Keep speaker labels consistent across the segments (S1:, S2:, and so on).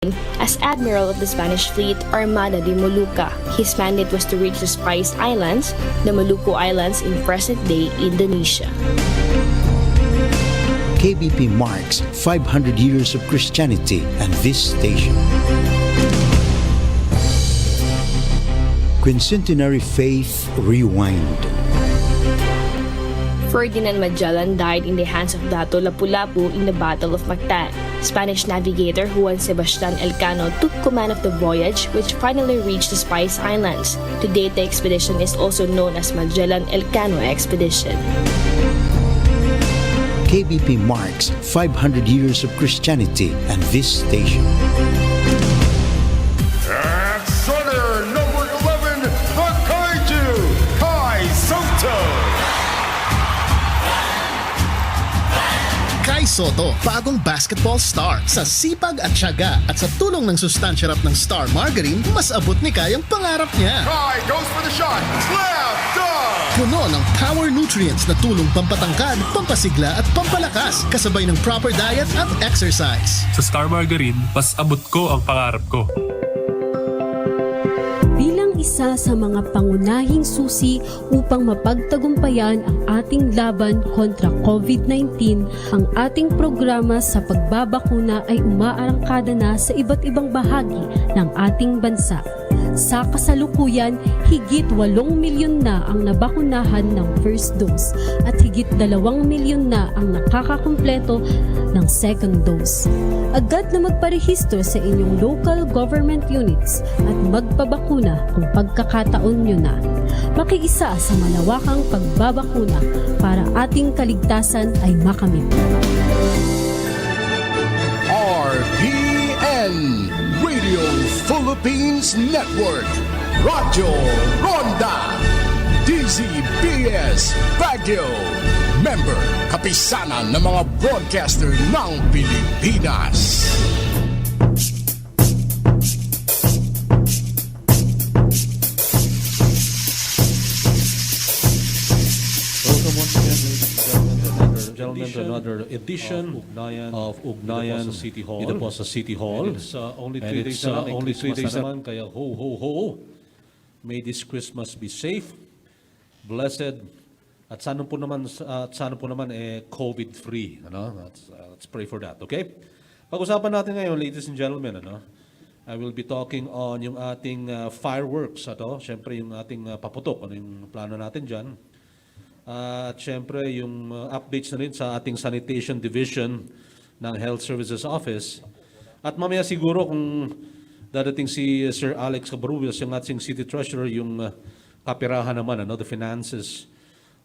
S1: as Admiral of the Spanish fleet Armada de Molucca. His mandate was to reach the Spice Islands, the Maluku Islands in present-day Indonesia.
S2: KBP marks 500 years of Christianity and this station. Quincentenary Faith Rewind.
S1: Ferdinand Magellan died in the hands of Dato Lapu-Lapu in the Battle of Mactan. Spanish navigator Juan Sebastian Elcano took command of the voyage, which finally reached the Spice Islands. To date, the expedition is also known as Magellan-Elcano Expedition.
S2: KBP marks 500 years of Christianity and this station.
S3: And Center number 11, the Kaiju, Kai Soto.
S4: Kai Soto, bagong basketball star. Sa sipag at tiyaga at sa tulong ng sustansyarap ng Star Margarine, mas abot ni Kai ang pangarap niya.
S3: Kai goes for the shot. Slam dunk.
S4: Puno ng power nutrients na tulong pampatangkad, pampasigla at pampalakas, kasabay ng proper diet at exercise.
S5: Sa Star Margarine, mas abot ko ang pangarap ko.
S6: Bilang isa sa mga pangunahing susi upang mapagtagumpayan ang ating laban kontra COVID-19, ang ating programa sa pagbabakuna ay umaarangkada na sa iba't ibang bahagi ng ating bansa. Sa kasalukuyan, higit 8 milyon na ang nabakunahan ng first dose at higit 2 milyon na ang nakakakumpleto ng second dose. Agad na magparehistro sa inyong local government units at magpabakuna kung pagkakataon nyo na. Makiisa sa malawakang pagbabakuna para ating kaligtasan ay makamit.
S3: RPN Radio Philippines Network, Radyo Ronda, DZBS Baguio, member kapisanan ng mga broadcaster ng Pilipinas.
S7: Welcome once again, ladies and gentlemen, to another edition of Ugnayan City Hall. Dito po sa City Hall. It's only 3 days na lang. Only 3 days naman. Kaya ho, ho, ho. May this Christmas be safe, blessed, at sana po naman COVID-free. Ano? Let's pray for that, okay? Pag-usapan natin ngayon, ladies and gentlemen, I will be talking on yung ating fireworks. Siyempre, yung ating paputok. Ano yung plano natin dyan? At syempre, yung updates na rin sa ating Sanitation Division ng Health Services Office. At mamaya siguro kung dadating si Sir Alex Cabrubias, yung ating City Treasurer, yung kapirahan naman, the finances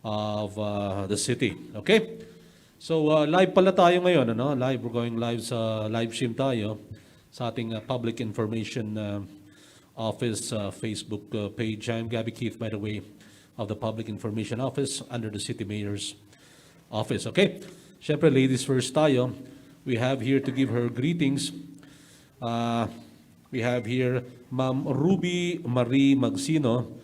S7: of the city. Okay? So, live pala tayo ngayon. Live, we're going live sa live stream tayo sa ating Public Information Office Facebook page. I'm Gabby Keith, by the way, of the Public Information Office under the City Mayor's Office. Okay? Siyempre, ladies first tayo. We have here to give her greetings. We have here Ma'am Ruby Marie Magsino,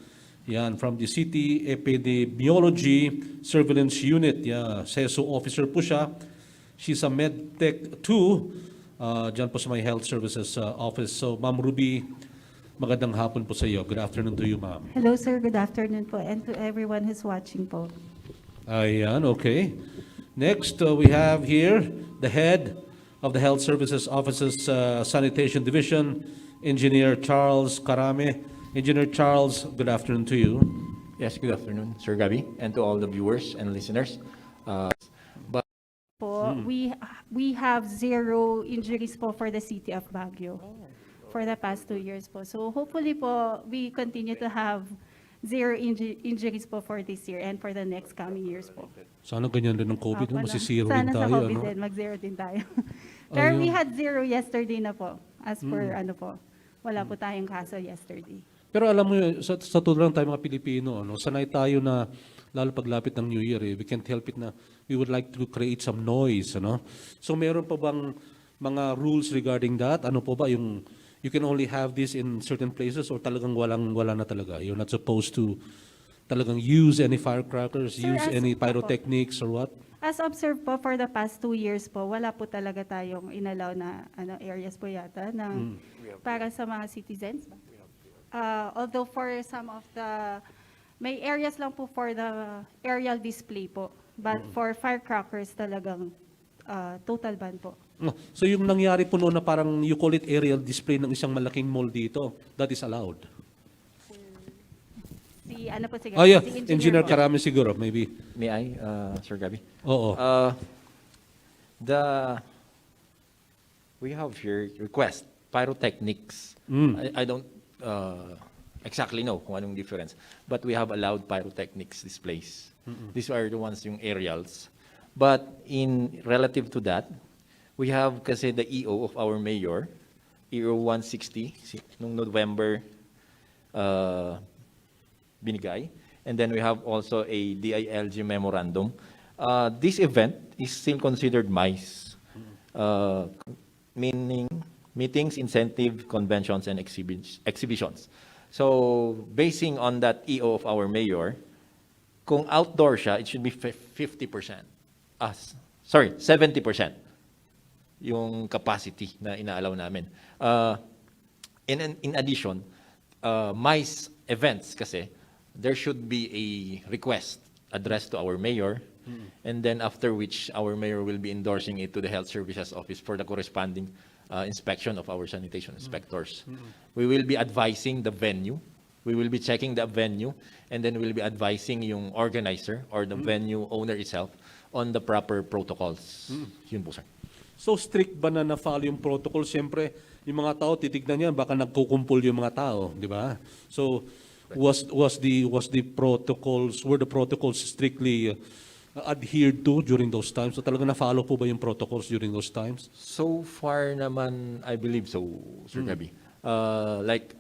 S7: yan, from the City Epidemiology Surveillance Unit. Yeah, CESO officer po siya. She's a MedTech 2, dyan po sa my Health Services Office. So, Ma'am Ruby, magandang hapon po sa iyo. Good afternoon to you, ma'am.
S8: Hello, sir. Good afternoon po. And to everyone who's watching po.
S7: Ayan, okay. Next, we have here the head of the Health Services Office's Sanitation Division, Engineer Charles Carame. Engineer Charles, good afternoon to you.
S9: Yes, good afternoon, Sir Gabby, and to all the viewers and listeners.
S8: We have 0 injuries po for the city of Baguio for the past 2 years po. So hopefully po, we continue to have 0 injuries po for this year and for the next coming years po.
S7: Sana ganyan din ng COVID,
S8: Opo,
S7: masisiro
S8: sana
S7: din
S8: sa
S7: tayo.
S8: COVID din, mag-0 din tayo. Pero we had 0 yesterday na po. As per wala po tayong kaso yesterday.
S7: Pero alam mo, sa tulad lang tayo mga Pilipino, sanay tayo na, lalo paglapit ng New Year, we can't help it na we would like to create some noise. So meron pa bang mga rules regarding that? Ano po ba yung, you can only have this in certain places or talagang wala na talaga? You're not supposed to talagang use any firecrackers,
S8: Sir,
S7: use any pyrotechnics or what?
S8: As observed po for the past 2 years po, wala po talaga tayong inalaw na areas po yata para sa mga citizens. Although for some of the, may areas lang po for the aerial display po. But for firecrackers talagang total ban po.
S7: So yung nangyari po noon na parang you call it aerial display ng isang malaking mall dito, that is allowed?
S8: Si ano po sige?
S7: Yeah.
S8: Si
S7: Engineer
S8: po.
S7: Karami siguro, maybe.
S9: May I, Sir Gabby?
S7: Oo.
S9: We have here request, pyrotechnics. I don't exactly know kung anong difference, but we have allowed pyrotechnics displays. These are the ones yung aerials. But in relative to that, we have kasi the EO of our mayor, EO 160, nung November binigay. And then we have also a DILG memorandum. This event is still considered MICE, meaning meetings, incentive, conventions, and exhibitions. So, basing on that EO of our mayor, kung outdoor siya, it should be 50%. 70% yung capacity na inaalaw namin. In addition, MICE events kasi, there should be a request addressed to our mayor, and then after which our mayor will be endorsing it to the Health Services Office for the corresponding inspection of our sanitation inspectors. We will be advising the venue, we will be checking the venue, and then we'll be advising yung organizer or the venue owner itself on the proper protocols. Yun po, sir.
S7: So strict ba na na-follow yung protocol? Siyempre, yung mga tao titignan yan, baka nagkukumpul yung mga tao, di ba? So were the protocols strictly adhered to during those times? So talaga na-follow po ba yung protocols during those times?
S9: So far naman, I believe so, Sir Gabby. Like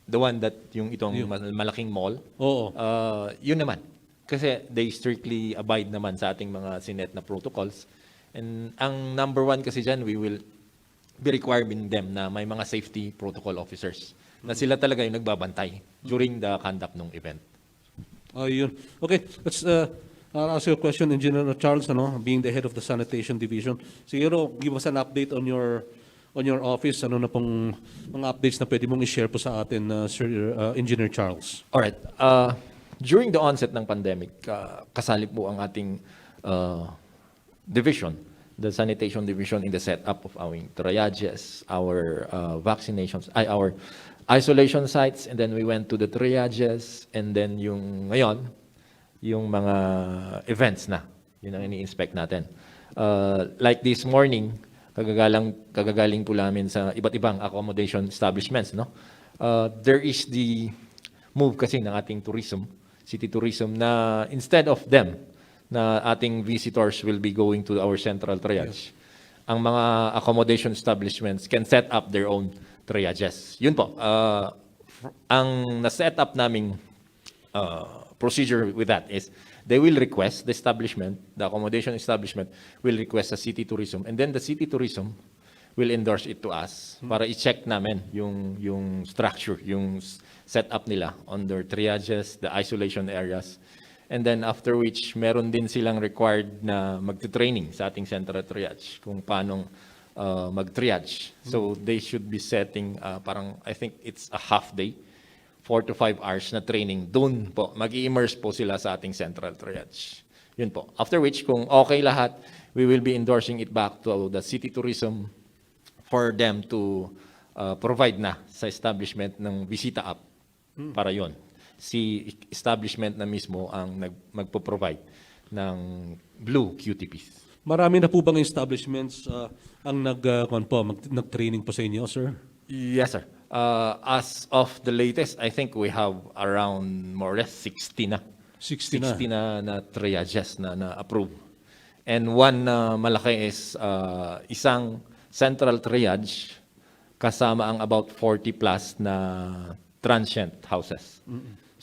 S9: the one that yung itong malaking mall.
S7: Oo.
S9: Yun naman. Kasi they strictly abide naman sa ating mga sinet na protocols. And ang number one kasi dyan, we will be requiring them na may mga safety protocol officers na sila talaga yung nagbabantay during the conduct ng event.
S7: Ayun. Okay, let's I'll ask you a question, Engineer Charles, being the head of the sanitation division. Siguro, give us an update on your office. Ano na pong mga updates na pwede mong i-share po sa atin, Sir Engineer Charles?
S9: Alright. During the onset ng pandemic, kasali po ang ating division, the sanitation division, in the setup of our triages, our vaccinations, our isolation sites, and then we went to the triages, and then yung ngayon, yung mga events na, yun ang ini-inspect natin. Like this morning, kagagaling po namin sa iba't ibang accommodation establishments, no? There is the move kasi ng ating tourism, city tourism, na instead of them, na ating visitors will be going to our central triage, ang mga accommodation establishments can set up their own triages. Yun po, ang na-set up naming procedure with that is they will request, the accommodation establishment will request sa city tourism, and then the city tourism will endorse it to us para i-check namin yung structure, yung setup nila on their triages, the isolation areas. And then after which, meron din silang required na magte-training sa ating central triage kung paano mag-triage. So they should be setting parang, I think it's a half day, 4 to 5 hours na training. Doon po, mag-i-immerse po sila sa ating central triage. Yun po. After which, kung okay lahat, we will be endorsing it back to the city tourism for them to provide na sa establishment ng Visita App. Para yon. Si establishment na mismo ang magpo-provide ng blue QTPs.
S7: Marami na po bang establishments ang nag-training po sa inyo, sir?
S9: Yes, sir. As of the latest, I think we have around more or less 60 na. 60 na triages na approve. And one malaki is isang central triage kasama ang about 40 plus na transient houses.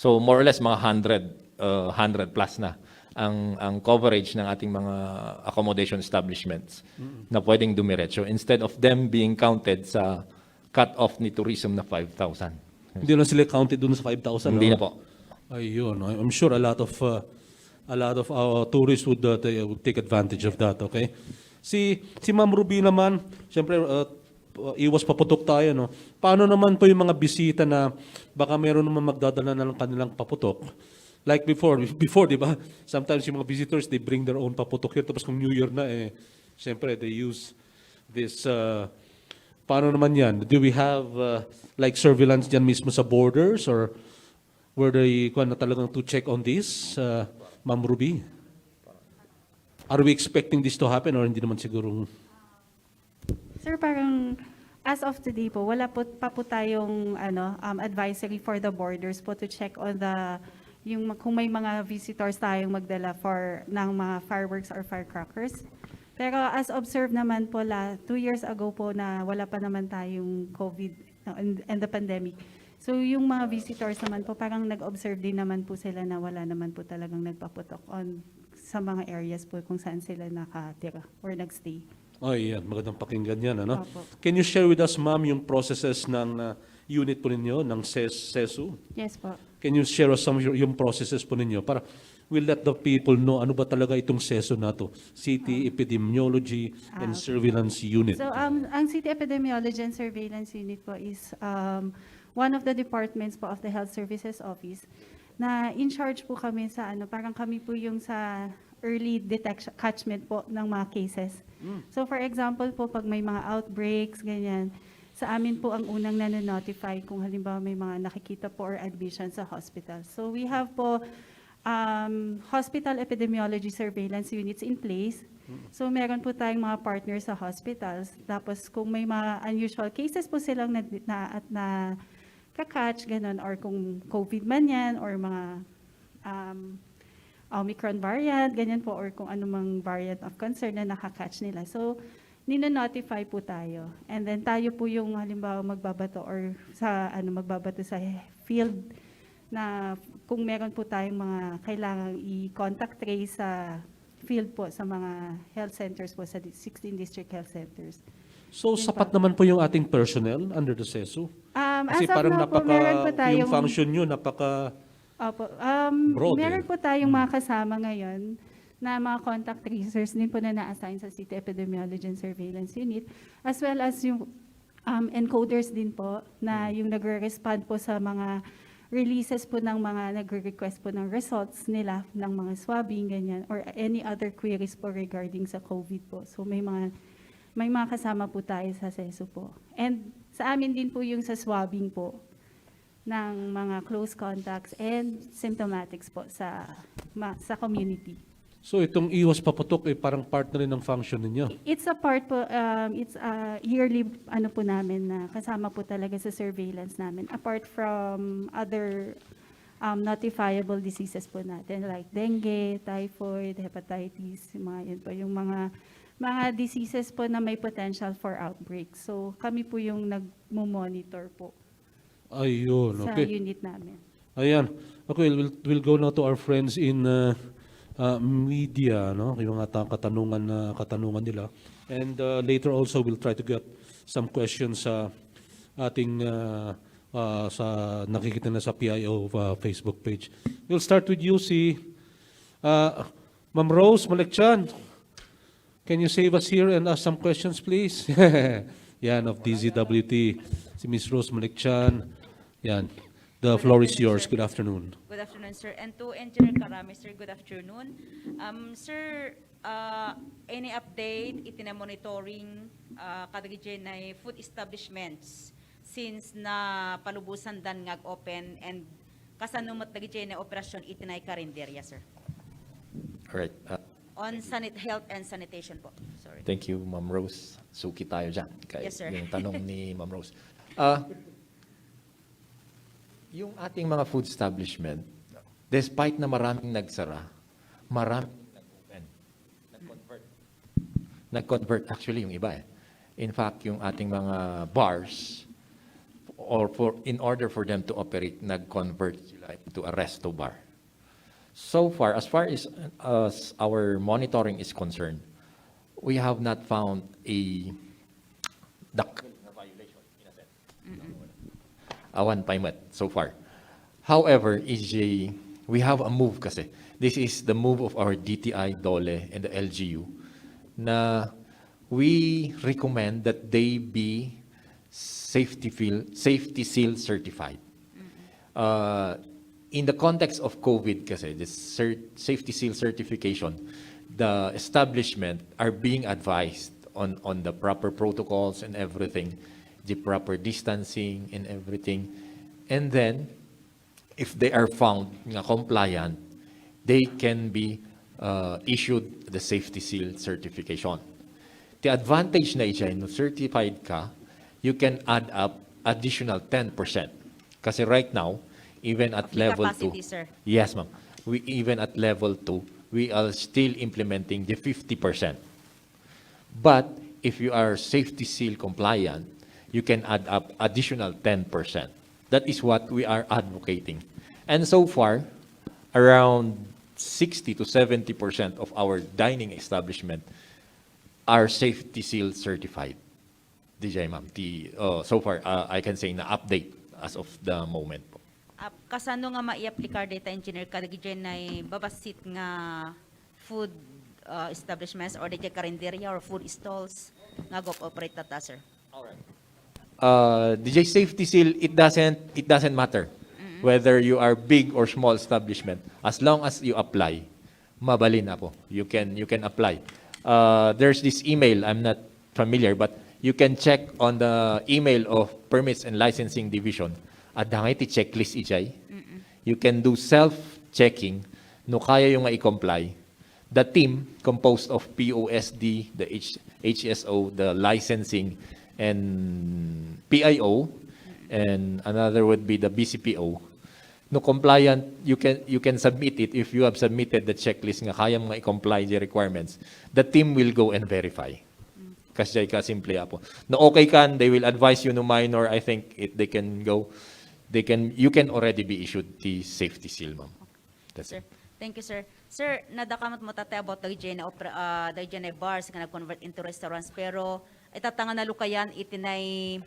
S9: So more or less mga 100 plus na ang coverage ng ating mga accommodation establishments na pwedeng dumiretso instead of them being counted sa cut-off ni tourism na 5,000.
S7: Hindi na sila counted dun sa 5,000?
S9: Hindi na po.
S7: Ayun. I'm sure a lot of a lot of our tourists they would take advantage of that, okay? Si Ma'am Ruby naman, siyempre, iwas paputok tayo, no? Paano naman po yung mga bisita na baka meron naman magdadala ng kanilang paputok? Like before, di ba? Sometimes yung mga visitors, they bring their own paputok here. Tapos kung New Year na, siyempre, they use this, paano naman yan? Do we have, like, surveillance dyan mismo sa borders? Or were they, na talagang to check on this, Ma'am Ruby? Are we expecting this to happen or hindi naman siguro?
S8: Sir, parang as of today po, wala po pa po tayong advisory for the borders po to check on kung may mga visitors tayong magdala ng mga fireworks or firecrackers. Pero as observed naman po 2 years ago po na wala pa naman tayong COVID and the pandemic. So yung mga visitors naman po, parang nag-observe din naman po sila na wala naman po talagang nagpaputok sa mga areas po kung saan sila nakatira or nagstay.
S7: Oh, yan. Magandang pakinggan yan, ano?
S8: Opo.
S7: Can you share with us, ma'am, yung processes ng unit po ninyo, ng CESU?
S8: Yes po.
S7: Can you share us some yung processes po ninyo? Para we'll let the people know ano ba talaga itong CESU na to, City Epidemiology and Surveillance Unit.
S8: So ang City Epidemiology and Surveillance Unit po is one of the departments po of the Health Services Office na in charge po kami sa parang kami po yung sa early detection catchment po ng mga cases. So for example po, pag may mga outbreaks, ganyan, sa amin po ang unang nanonotify kung halimbawa may mga nakikita po or admission sa hospital. So we have po hospital epidemiology surveillance units in place. So meron po tayong mga partners sa hospitals. Tapos kung may mga unusual cases po silang na kakatch, ganun, or kung COVID man yan, or mga Omicron variant, ganyan po, or kung anumang variant of concern na nakakatch nila. So, nino-notify po tayo. And then tayo po yung halimbawa magbabato or magbabato sa field na kung meron po tayong mga kailangang i-contact trace sa field po sa mga health centers po, sa 16 district health centers.
S7: So, sapat naman po yung ating personnel under the CESU? Kasi
S8: As of
S7: parang
S8: now po, meron po
S7: yung function nyo,
S8: Opo.
S7: broad,
S8: Meron po tayong mga kasama ngayon na mga contact tracers din po na na-assign sa City Epidemiology and Surveillance Unit, as well as yung encoders din po na yung nagre-respond po sa mga releases po ng mga nagre-request po ng results nila ng mga swabbing, ganyan, or any other queries po regarding sa COVID po. So may mga kasama po tayo sa CESU po. And sa amin din po yung sa swabbing po ng mga close contacts and symptomatics po sa community.
S7: so itong iwas paputok parang part na rin ng function ninyo.
S8: It's a part po, it's a yearly po namin na kasama po talaga sa surveillance namin. Apart from other notifiable diseases po natin like dengue, typhoid, hepatitis, yung mga diseases po na may potential for outbreak. So kami po yung nagmo-monitor po
S7: Ayun,
S8: sa
S7: okay.
S8: unit namin.
S7: Ayan. Okay, we'll go now to our friends in media, no? Yung mga katanungan nila. And later also we'll try to get some questions sa ating sa nakikita na sa PIO Facebook page. We'll start with you, Ma'am Rose Malechan. Can you save us here and ask some questions, please? Yan, of DZWT. Si Ms. Rose Malechan. Yan. The floor is yours. Good afternoon.
S10: Good afternoon, sir. And to Engineer Karame, sir, good afternoon. Sir, any update itinamonitoring kadagiti na food establishments since na palubusan dan ngag open and kasanumat dagiti na operasyon itinay karinderya, sir?
S9: All right.
S10: On health and sanitation po. Sorry.
S9: Thank you, Ma'am Rose. Suki tayo dyan.
S10: Yes, sir.
S9: Yung tanong ni Ma'am Rose. Yung ating mga food establishment, despite na maraming nagsara, maraming nag-open. Nag-convert actually yung iba eh. In fact, yung ating mga bars, in order for them to operate, nag-convert sila to a resto bar. So far as our monitoring is concerned, we have not found a violation in a sense. One payment so far. However, EJ, we have a move kasi. This is the move of our DTI, DOLE, and the LGU na we recommend that they be safety seal certified. In the context of COVID kasi, this safety seal certification, the establishment are being advised on the proper protocols and everything, the proper distancing and everything. And then, if they are found nga compliant, they can be issued the safety seal certification. The advantage na ijay, no certified ka, you can add up additional 10%. Kasi right now, even at
S10: Of the
S9: level 2,
S10: capacity, sir.
S9: yes ma'am, even at level 2, we are still implementing the 50%. But if you are safety seal compliant, you can add up additional 10%. That is what we are advocating. And so far, around 60 to 70% of our dining establishment are safety seal certified. DJ ma'am, so far I can say na update as of the moment po.
S10: Kasano nga mai-apply data engineer kadagiti na babasit nga food establishments or DJ karinderya or food stalls nga go-operate tata, sir?
S9: DJ safety seal, it doesn't matter whether you are big or small establishment. As long as you apply, mabalin na po. You can apply. There's this email, I'm not familiar, but you can check on the email of Permits and Licensing Division. Adangay ti checklist ijay. You can do self-checking no kaya yung i-comply. The team composed of POSD, the HSO, the licensing, and PIO, and another would be the BCPO. No compliant, you can submit it if you have submitted the checklist nga kaya mga i-comply the requirements. The team will go and verify. Kasi ka simple apo. No okay kan, they will advise you no minor. I think they can go. You can already be issued the safety seal, ma'am. That's
S10: Sir,
S9: it.
S10: thank you, sir. Sir, nadakamat mo tate about dagiti na bars nga nag-convert into restaurants, pero itatanga na lukayan itinay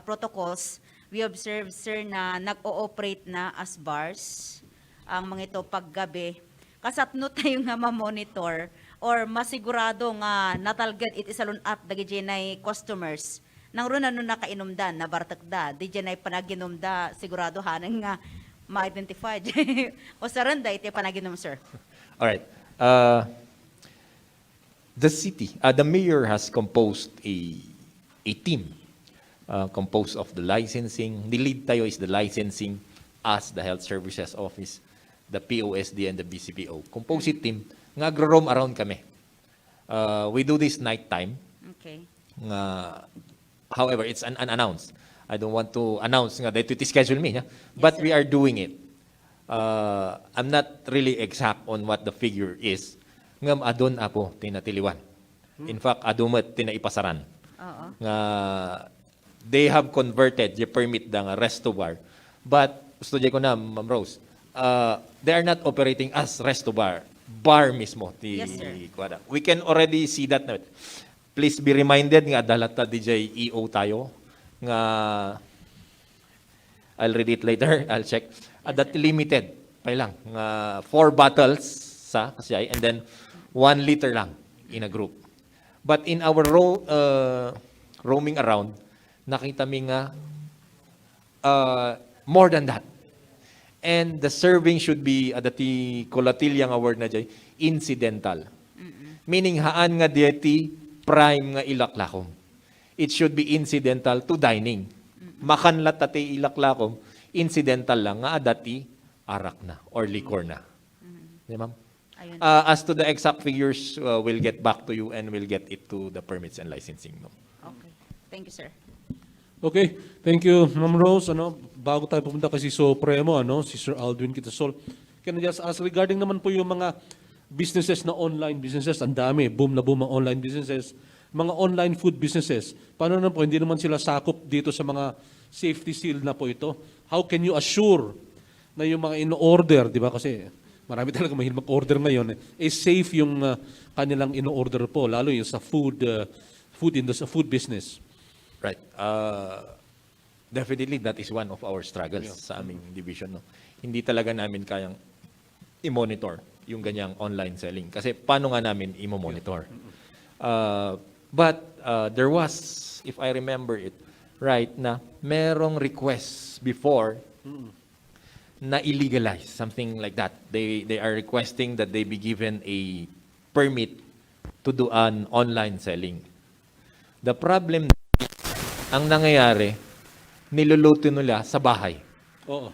S10: protocols. We observe, sir, na nag-ooperate na as bars ang mga ito paggabi. Kasatno tayo nga ma-monitor or masigurado nga natalgad iti salon up dagiti na customers. Nang ron ano nakainomdan, nabartakda, di dyan ay panaginomda, sigurado hanang nga ma-identify. O saranda iti panaginom, sir.
S9: All right. The city, the mayor has composed a team composed of the licensing. The lead tayo is the licensing, as the Health Services Office, the POSD, and the BCPO. Composite team, nga roam around kami. We do this nighttime.
S10: Okay.
S9: However, it's unannounced. I don't want to announce nga dahil iti schedule me, yeah? But we are doing it. I'm not really exact on what the figure is. Ngam adon apo tinatiliwan. In fact, adumat tinaipasaran.
S10: Oo.
S9: Nga they have converted the permit da nga resto bar. But gusto ko na, Ma'am Rose, they are not operating as resto bar. Bar mismo.
S10: Yes, sir.
S9: We can already see that na. Please be reminded nga dalata DJ EO tayo nga I'll read it later, I'll check. That limited pa lang nga 4 bottles sa kasi and then 1 liter lang in a group. But in our roaming around, nakita mi nga more than that. And the serving should be adati kolatilyang award na jay incidental. Meaning haan nga dieti prime nga ilaklakom. It should be incidental to dining. Makanlat ati ilaklakom, incidental lang nga adati arak na or liquor na. Di ma'am?
S10: Ayun.
S9: As to the exact figures, we'll get back to you and we'll get it to the permits and licensing. No?
S10: Okay. Thank you, sir.
S7: Okay, thank you, Ma'am Rose. Bago tayo pumunta kasi Supremo, si Sir Aldwin Kitasol. Can I just ask regarding naman po yung mga businesses na online businesses, ang dami, boom na boom ang online businesses, mga online food businesses. Paano na po, hindi naman sila sakop dito sa mga safety seal na po ito? How can you assure na yung mga in-order, di ba? Kasi marami talaga mahilig mag-order ngayon. Safe yung kanilang in-order po, lalo yung sa food business.
S9: Right. Definitely, that is one of our struggles sa aming division. No? Hindi talaga namin kayang i-monitor yung ganyang online selling. Kasi paano nga namin i-monitor? But there was, if I remember it right, na merong requests before na illegalize, something like that. They are requesting that they be given a permit to do an online selling. The problem, ang nangyayari, niluluto nila sa bahay.
S7: Oo.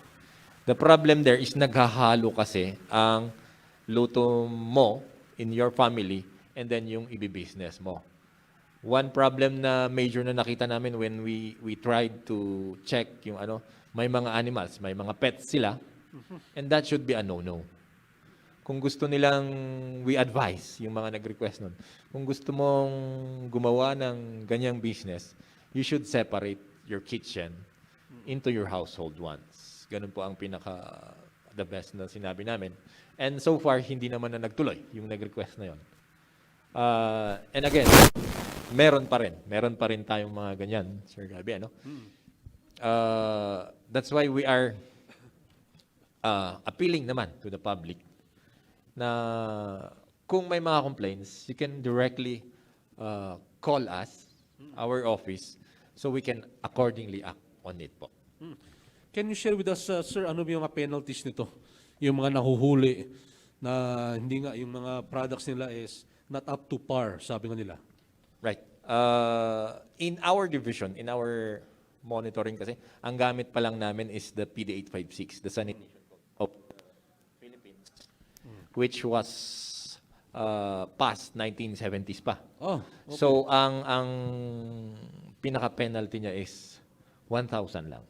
S9: The problem there is naghahalo kasi ang luto mo in your family and then yung ibibusiness mo. One problem na major na nakita namin when we tried to check yung may mga animals, may mga pets sila, and that should be a no-no. Kung gusto nilang, we advise yung mga nag-request nun, kung gusto mong gumawa ng ganyang business, you should separate your kitchen into your household ones. Ganun po ang the best na sinabi namin. And so far, hindi naman na nagtuloy yung nag-request na yon. And again, meron pa rin tayong mga ganyan, Sir Gabi, that's why we are appealing naman to the public na kung may mga complaints, you can directly call us, our office, so we can accordingly act on it po.
S7: Can you share with us, sir, ano ba yung mga penalties nito? Yung mga nahuhuli na hindi nga, yung mga products nila is not up to par, sabi nga nila.
S9: Right. In our division, in our monitoring kasi, ang gamit pa lang namin is the PD-856, the Sanitation of the Philippines, which was past 1970s pa.
S7: Oh, okay.
S9: So, ang pinaka-penalty niya is 1,000 lang.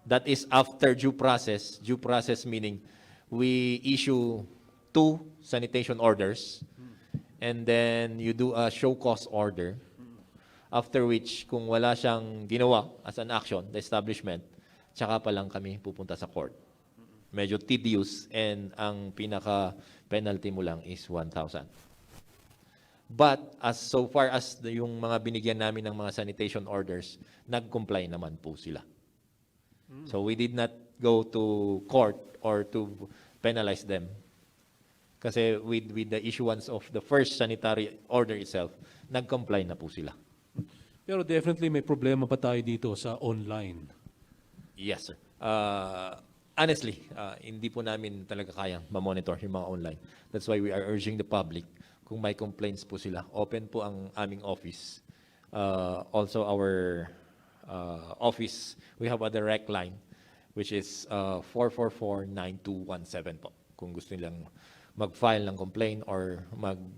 S9: That is after due process. Due process meaning we issue 2 sanitation orders and then you do a show cause order, after which kung wala siyang ginawa as an action, the establishment, tsaka pa lang kami pupunta sa court. Medyo tedious and ang pinaka-penalty mo lang is 1,000. But as so far as yung mga binigyan namin ng mga sanitation orders, nag-comply naman po sila. So we did not go to court or to penalize them. Kasi with the issuance of the first sanitary order itself, nag-comply na po sila.
S7: Pero definitely may problema pa tayo dito sa online.
S9: Yes, sir. Honestly, hindi po namin talaga kayang ma-monitor yung mga online. That's why we are urging the public, kung may complaints po sila, open po ang aming office. Also our office, we have a direct line, which is 444-9217 po. Kung gusto nilang mag-file ng complaint or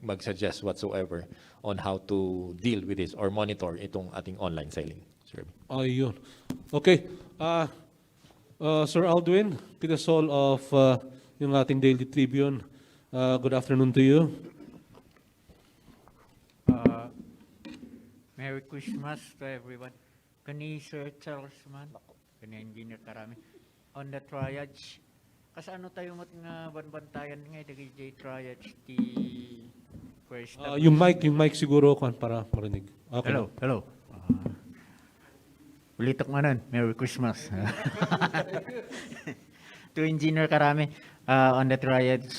S9: mag-suggest whatsoever on how to deal with this or monitor itong ating online selling. Sir.
S7: Ayun. Okay. Sir Aldwin, Pitasol of yung ating Daily Tribune. Good afternoon to you.
S11: Merry Christmas to everyone. Kani Sir Charles man, kani Engineer Karami. On the triage, kasi ano tayo nga banbantayan nga DJ triage ti first.
S7: Yung mic siguro para marinig. Okay.
S11: Hello. Ulitok nga nun, Merry Christmas. To Engineer Karami, on the triage,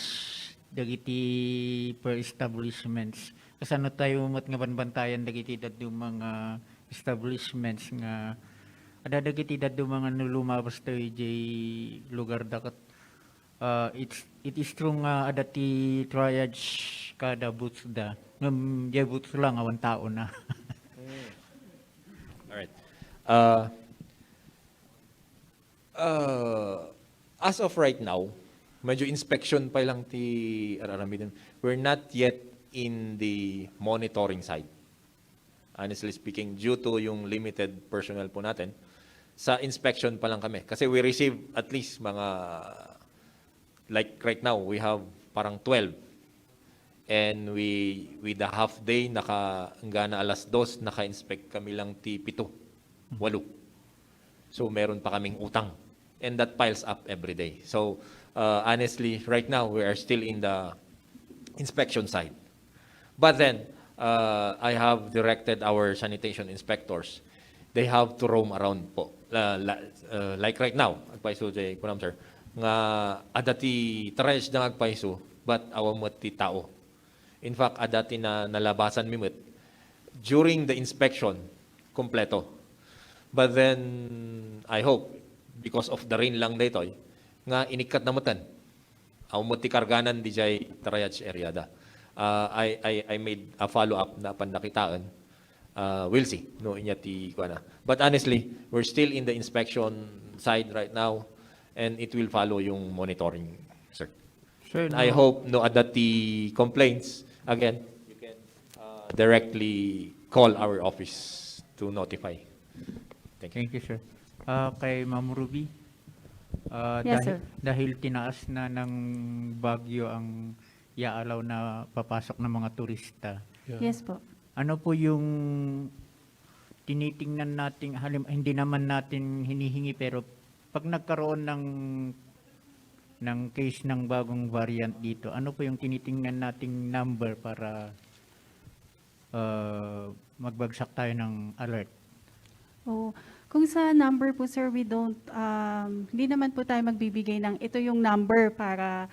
S11: dagiti per establishments. Kasi ano tayo nga banbantayan dagiti dadyo mga establishments nga ada dagiti dadyo mga nulumabas tayo jay lugar dakat it is true nga ada ti triage kada boots da ngam jay boots lang awan tao na.
S9: All right. As of right now, medyo inspection pa lang ti araramidan. We're not yet in the monitoring side. Honestly speaking, due to yung limited personnel po natin, sa inspection pa lang kami. Kasi we receive at least mga, like right now, we have parang 12. And with the half day, hanggang na 2:00, naka-inspect kami lang ti 7, 8. So meron pa kaming utang. And that piles up every day. So honestly, right now, we are still in the inspection side. But then, I have directed our sanitation inspectors. They have to roam around po. Like right now, advice to Kunam sir, nga adati trash na agpaiso but awamot ti tao. In fact, adati na nalabasan mimit during the inspection, kompleto. But then, I hope, because of the rain lang daytoy, nga inikat na mutan. Awamot ti karganan di jay triage area da. I made a follow-up na pandakitaan. We'll see. No, inya ti kuana. But honestly, we're still in the inspection side right now, and it will follow yung monitoring, sir.
S11: Sir,
S9: I hope no adati complaints again. You can directly call our office to notify.
S11: Thank you, sir. Kay Ma'am Ruby,
S8: Yes, sir.
S11: dahil tinaas na ng Baguio ang iaalaw na papasok ng mga turista,
S8: Yes po.
S11: ano po yung tinitingnan natin, hindi naman natin hinihingi, pero pag nagkaroon ng case ng bagong variant dito, ano po yung tinitingnan nating number para magbagsak tayo ng alert?
S8: Oh, kung sa number po sir, hindi naman po tayo magbibigay ng ito yung number para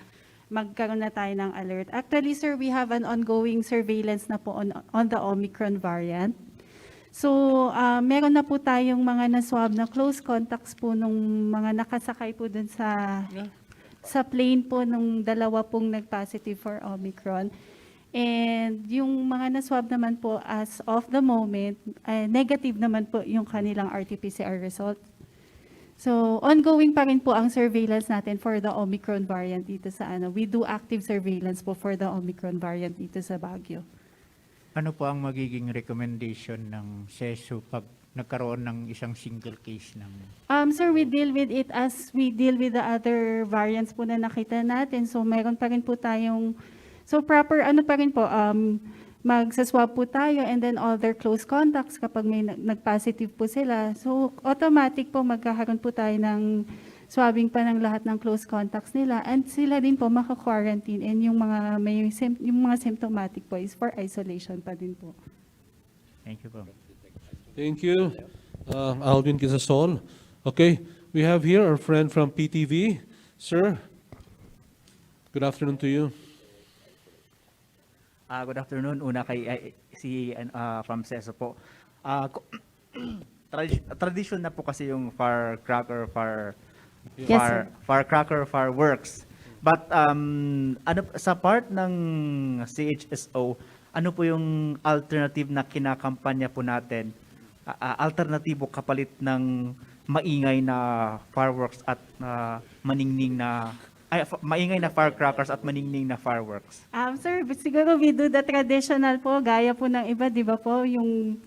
S8: magkaroon na tayo ng alert. Actually sir, we have an ongoing surveillance na po on the Omicron variant. So, meron na po tayong mga na-swab na close contacts po nung mga nakasakay po dun sa plane po nung dalawa pong nag-positive for Omicron. And yung mga na-swab naman po as of the moment, negative naman po yung kanilang RT-PCR result. So, ongoing pa rin po ang surveillance natin for the Omicron variant dito sa ano. We do active surveillance po for the Omicron variant dito sa Baguio.
S11: Ano po ang magiging recommendation ng SESU pag nagkaroon ng isang single case ng...
S8: Sir, we deal with it as we deal with the other variants po na nakita natin. So, mayroon pa rin po tayong... So, proper ano pa rin po, magsaswab po tayo and then all their close contacts kapag may nag-positive po sila. So, automatic po magkakaroon po tayo ng swabbing pa ng lahat ng close contacts nila and sila din po maka-quarantine and yung mga symptomatic po is for isolation pa din po.
S11: Thank you po.
S7: Thank you, Alvin Quizasol. Okay, we have here our friend from PTV. Sir, good afternoon to you.
S12: Good afternoon. Una kay from SESO po. Tradition na po kasi yung firecracker, fireworks. But ano sa part ng CHSO, ano po yung alternative na kinakampanya po natin? Alternatibo kapalit ng maingay na fireworks at maningning na maingay na firecrackers at maningning na fireworks.
S8: Sir, siguro we do the traditional po, gaya po ng iba, di ba po, yung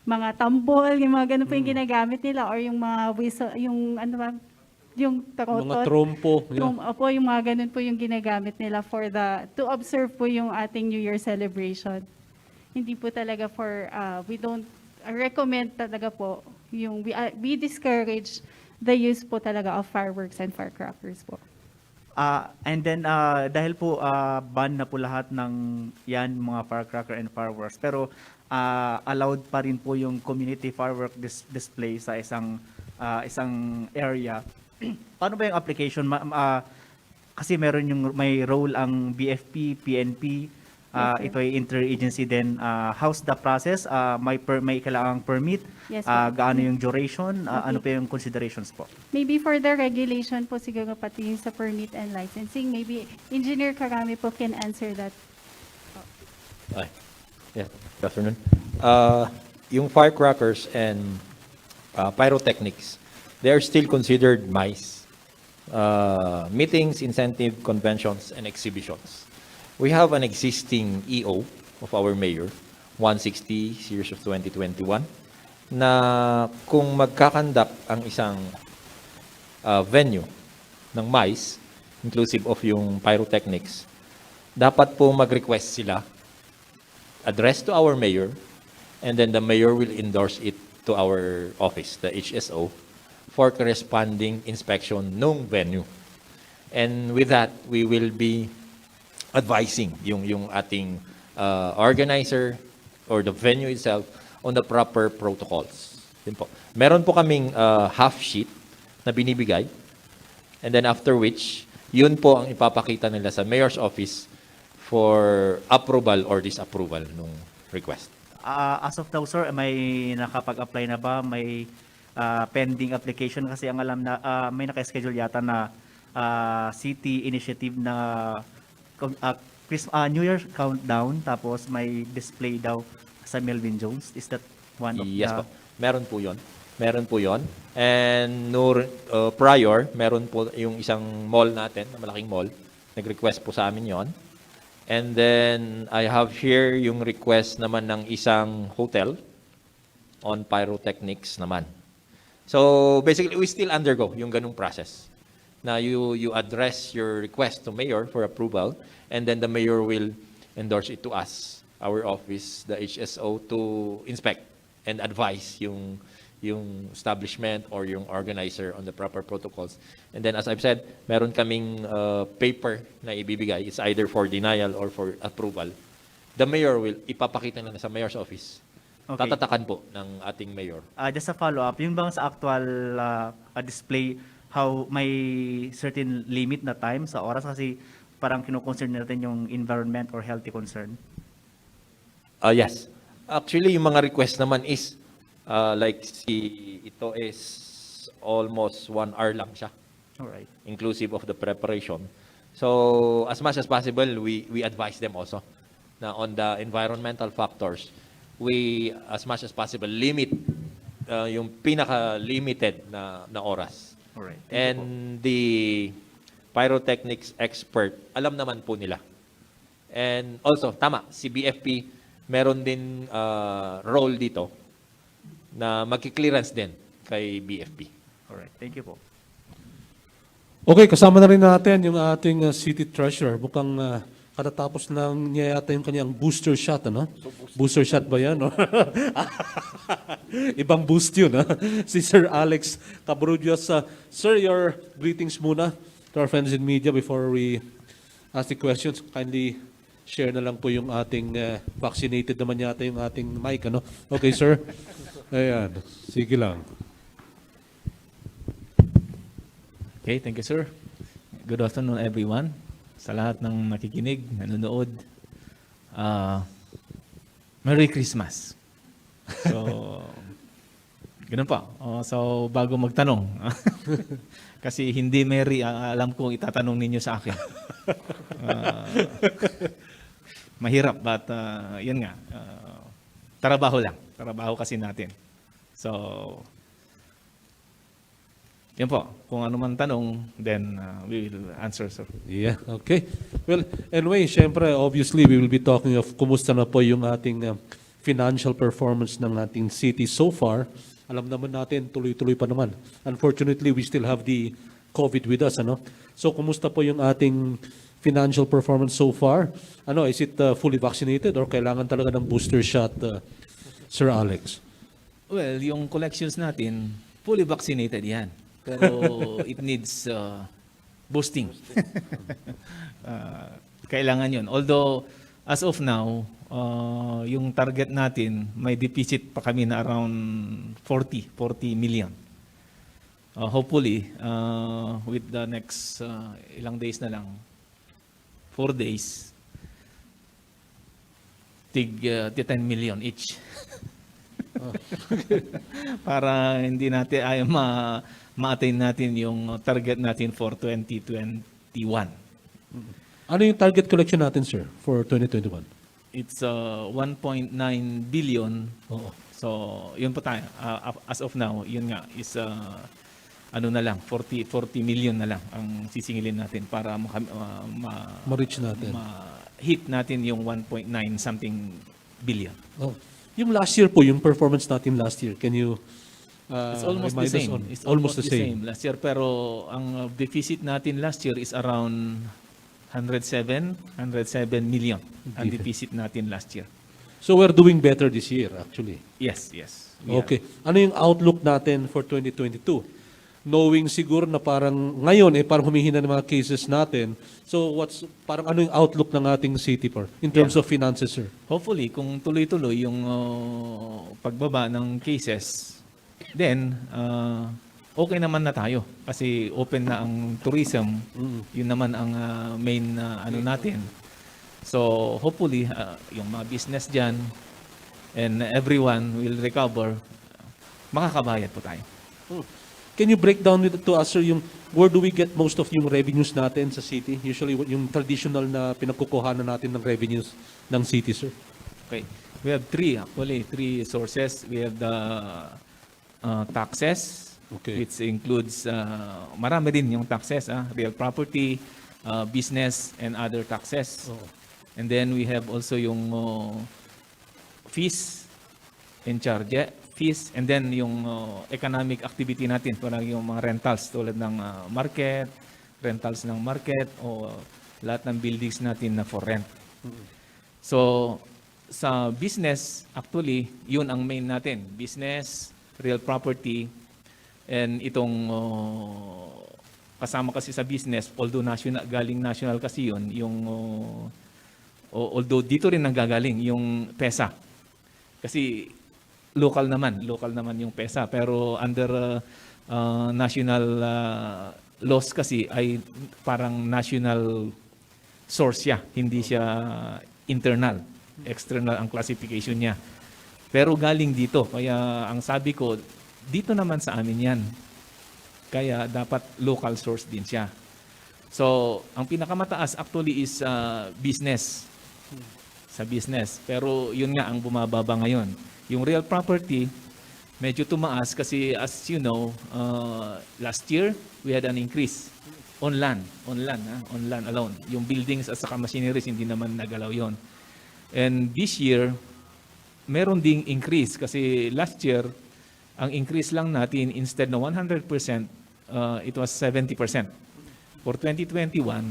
S8: mga tambol, yung mga ganun po yung ginagamit nila or yung mga whistle, yung ano ba, yung tarotot.
S7: Mga trompo.
S8: Opo, yung mga ganun po yung ginagamit nila to observe po yung ating New Year celebration. Hindi po talaga we don't recommend talaga po, we discourage the use po talaga of fireworks and firecrackers po.
S12: And then, dahil po ban na po lahat ng yan, mga firecracker and fireworks, pero allowed pa rin po yung community firework display sa isang area. Paano ba yung application? Kasi may role ang BFP, PNP, ito ay interagency din. How's the process? May kailangang permit?
S8: Yes,
S12: gaano yung duration? Ano pa yung considerations po?
S8: Maybe for the regulation po siguro pati yung sa permit and licensing, maybe Engineer Karami po can answer that.
S9: Yeah, good afternoon. Yung firecrackers and pyrotechnics, they are still considered MICE. Meetings, incentive, conventions, and exhibitions. We have an existing EO of our mayor, 160 series of 2021, na kung magkakandak ang isang venue ng MICE, inclusive of yung pyrotechnics, dapat po mag-request sila, address to our mayor, and then the mayor will endorse it to our office, the HSO, for corresponding inspection ng venue. And with that, we will be advising yung ating organizer or the venue itself on the proper protocols. Din po. Meron po kaming half sheet na binibigay And then after which, yun po ang ipapakita nila sa mayor's office for approval or disapproval ng request.
S12: As of now, sir, may nakapag-apply na ba? May pending application? Kasi ang alam na may naka-schedule yata na city initiative na New Year countdown, tapos may display daw sa Melvin Jones. Is that one of
S9: Yes
S12: the...
S9: po. Meron po yon. Meron po yon. And prior, meron po yung isang mall natin, malaking mall. Nag-request po sa amin yon. And then, I have here yung request naman ng isang hotel on pyrotechnics naman. So, basically, we still undergo yung ganung process. Na you address your request to mayor for approval, and then the mayor will endorse it to us, our office, the HSO, to inspect and advise yung establishment or yung organizer on the proper protocols. And then, as I've said, meron kaming paper na ibibigay. It's either for denial or for approval. The mayor will ipapakita na sa mayor's office.
S12: Okay.
S9: Tatatakan po ng ating mayor.
S12: Just a follow-up, yung bang sa actual display, how may certain limit na time sa oras? Kasi parang kino-concern natin yung environment or healthy concern.
S9: Yes. Actually, yung mga request naman is ito is almost 1 hour lang siya.
S12: Alright.
S9: Inclusive of the preparation. So, as much as possible, we advise them also na on the environmental factors, we, as much as possible, limit yung pinaka-limited na oras.
S12: Alright.
S9: And the pyrotechnics expert, alam naman po nila. And also, tama, si BFP, meron din role dito na magki-clearance din kay BFP.
S12: Alright. Thank you po.
S7: Okay, kasama na rin natin yung ating city treasurer. Mukhang katatapos lang niya yata yung kanyang booster shot, ano? Booster shot ba yan? No? Ibang boost yun, ha? Si Sir Alex Cabrujos. Sir, your greetings muna to our friends in media before we ask the questions. Kindly share na lang po yung ating vaccinated naman yata yung ating mic, ano? Okay, sir? Ayan, sige lang.
S13: Okay, thank you, sir. Good afternoon, everyone. Sa lahat ng nakikinig, nanonood, Merry Christmas. So, ganun pa. So, bago magtanong, kasi hindi Merry, alam ko itatanong ninyo sa akin. Mahirap, but yun nga, trabaho lang. Trabaho kasi natin. So, yan po. Kung ano man tanong, then we will answer, sir.
S7: Yeah, okay. Well, anyway, syempre, obviously, we will be talking of kumusta na po yung ating financial performance ng ating city so far. Alam naman natin, tuloy-tuloy pa naman. Unfortunately, we still have the COVID with us, ano? So, kumusta po yung ating financial performance so far? Ano, is it fully vaccinated or kailangan talaga ng booster shot, Sir Alex?
S13: Well, yung collections natin, fully vaccinated yan. Pero it needs boosting. Kailangan yun. Although, as of now, yung target natin, may deficit pa kami na around 40 million. Hopefully, with the next ilang days na lang, 4 days, tig 10 million each. Para hindi natin ay ma-attain natin yung target natin for 2021.
S7: Ano yung target collection natin, sir, for 2021?
S13: It's 1.9 billion.
S7: Oo.
S13: So, yun po tayo. As of now, yun nga is ano na lang, 40 million na lang ang sisingilin natin para
S7: ma-reach natin.
S13: Ma-hit natin yung 1.9 something billion.
S7: Oh. Yung last year po, yung performance natin last year, can you
S13: it's almost the same. It's almost the same last year. Pero ang deficit natin last year is around 107 million ang deficit natin last year.
S7: So we're doing better this year, actually.
S13: Yes.
S7: Okay. Ano yung outlook natin for 2022? Knowing siguro na parang ngayon parang humihina ng mga cases natin. So parang ano yung outlook ng ating city in terms of finances, sir?
S13: Hopefully, kung tuloy-tuloy yung pagbaba ng cases, then okay naman na tayo kasi open na ang tourism. Yun naman ang main ano natin. So hopefully yung mga business dyan and everyone will recover, makakabayad po tayo.
S7: Can you break down to us, sir, yung where do we get most of yung revenues natin sa city? Usually, yung traditional na pinagkukuhanan natin ng revenues ng city, sir.
S13: Okay. We have three sources. We have the taxes, which includes, marami din yung taxes, real property, business, and other taxes. And then we have also yung fees and charge, fees, and then yung economic activity natin, parang yung mga rentals tulad ng market, rentals ng market, o lahat ng buildings natin na for rent. So, sa business, actually, yun ang main natin. Business, real property, and itong kasama kasi sa business, although galing national kasi yun, yung although dito rin nanggagaling yung PESA. Kasi local naman yung PESA, pero under national laws kasi ay parang national source siya, hindi siya internal, external ang classification niya. Pero galing dito, kaya ang sabi ko, dito naman sa amin yan. Kaya dapat local source din siya. So, ang pinakamataas actually is business. Sa business. Pero yun nga ang bumababa ngayon. Yung real property, medyo tumaas kasi as you know, last year, we had an increase on land alone. Yung buildings at saka machineries, hindi naman nagalaw yon. And this year, meron ding increase kasi last year, ang increase lang natin, instead na 100%, it was 70%. For 2021,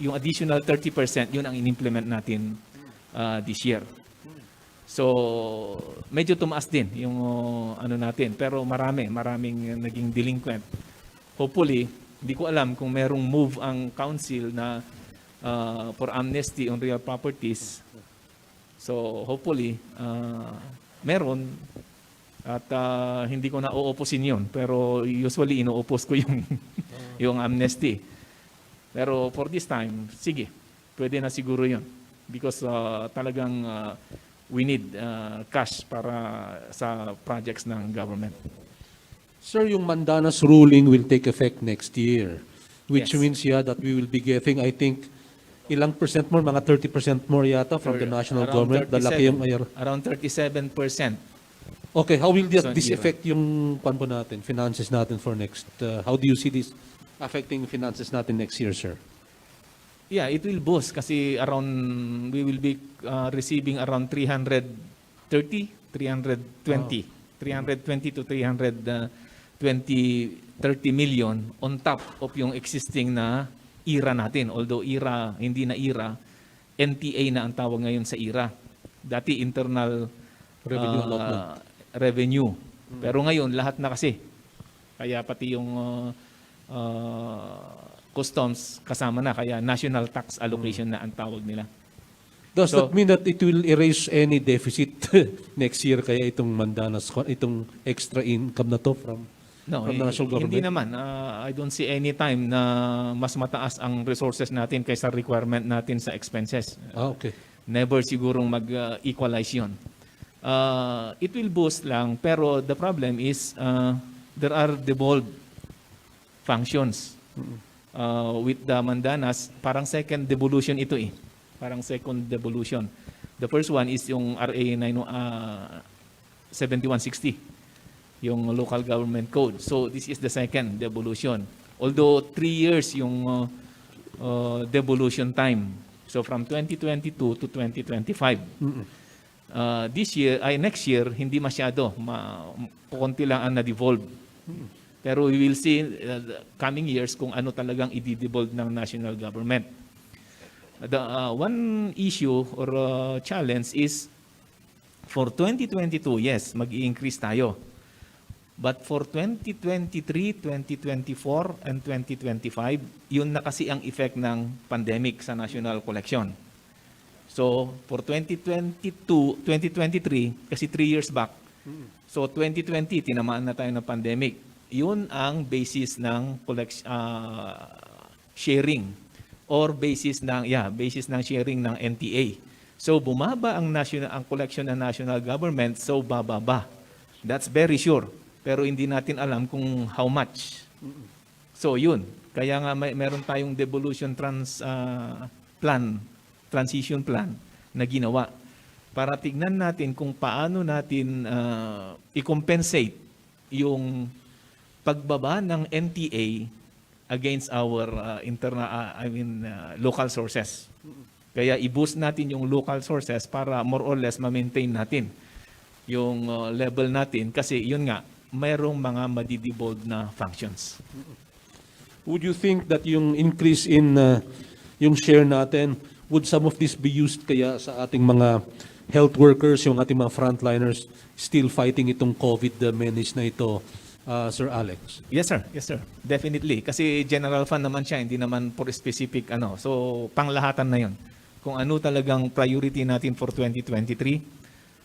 S13: yung additional 30%, yun ang in-implement natin this year. So, medyo tumaas din yung ano natin. Pero maraming naging delinquent. Hopefully, hindi ko alam kung merong move ang council na for amnesty on real properties. So, hopefully, meron. At hindi ko na uupusin yun. Pero usually, ino-oppose ko yung amnesty. Pero for this time, sige, pwede na siguro yun. Because talagang we need cash para sa projects ng government.
S7: Sir, yung Mandanas ruling will take effect next year, which
S13: Yes.
S7: means that we will be getting, I think, ilang percent more, mga 30% more yata from the national government. Lalaki yung ayar.
S13: Around 37%.
S7: Okay, how will this
S13: So,
S7: affect yung po natin, finances natin for next, how do you see this affecting finances natin next year, sir?
S13: Yeah, it will boost kasi we will be receiving around 320 to 30 million on top of yung existing na IRA natin. Although IRA, hindi na IRA, NTA na ang tawag ngayon sa IRA. Dati internal
S7: Revenue allotment.
S13: Revenue. Pero ngayon, lahat na kasi. Kaya pati yung customs kasama na. Kaya national tax allocation na ang tawag nila.
S7: Does that mean that it will erase any deficit next year kaya itong Mandanas, itong extra income na to from the national government?
S13: Hindi naman. I don't see any time na mas mataas ang resources natin kaysa requirement natin sa expenses.
S7: Okay.
S13: Never sigurong mag-equalize yun. It will boost lang, pero the problem is there are devolved functions. With the Mandanas, parang second devolution ito eh. Parang second devolution. The first one is yung RA 7160, yung local government code. So this is the second devolution. Although 3 years yung devolution time. So from 2022 to 2025. This year, next year, hindi masyado. Konti lang ang na-devolve. Pero we will see coming years kung ano talagang i-devolve ng national government. The one issue or challenge is for 2022, yes, mag-i-increase tayo. But for 2023, 2024, and 2025, yun na kasi ang effect ng pandemic sa national collection. So, for 2023, kasi 3 years back, so 2020, tinamaan na tayo ng pandemic. yun ang basis ng sharing or basis ng sharing ng NTA. So bumaba ang collection ng national government, so bababa. That's very sure. Pero hindi natin alam kung how much. So yun. Kaya nga meron tayong devolution transition plan na ginawa para tignan natin kung paano natin i-compensate yung pagbaba ng NTA against our local sources. Kaya i-boost natin yung local sources para more or less ma-maintain natin yung level natin kasi yun nga, mayroong mga madidibold na functions.
S7: Would you think that yung increase in yung share natin, would some of this be used kaya sa ating mga health workers, yung ating mga frontliners still fighting itong COVID menace na ito, Sir Alex?
S13: Yes sir, definitely. Kasi general fund naman siya, hindi naman for specific So panglahatan na yun. Kung ano talagang priority natin for 2023,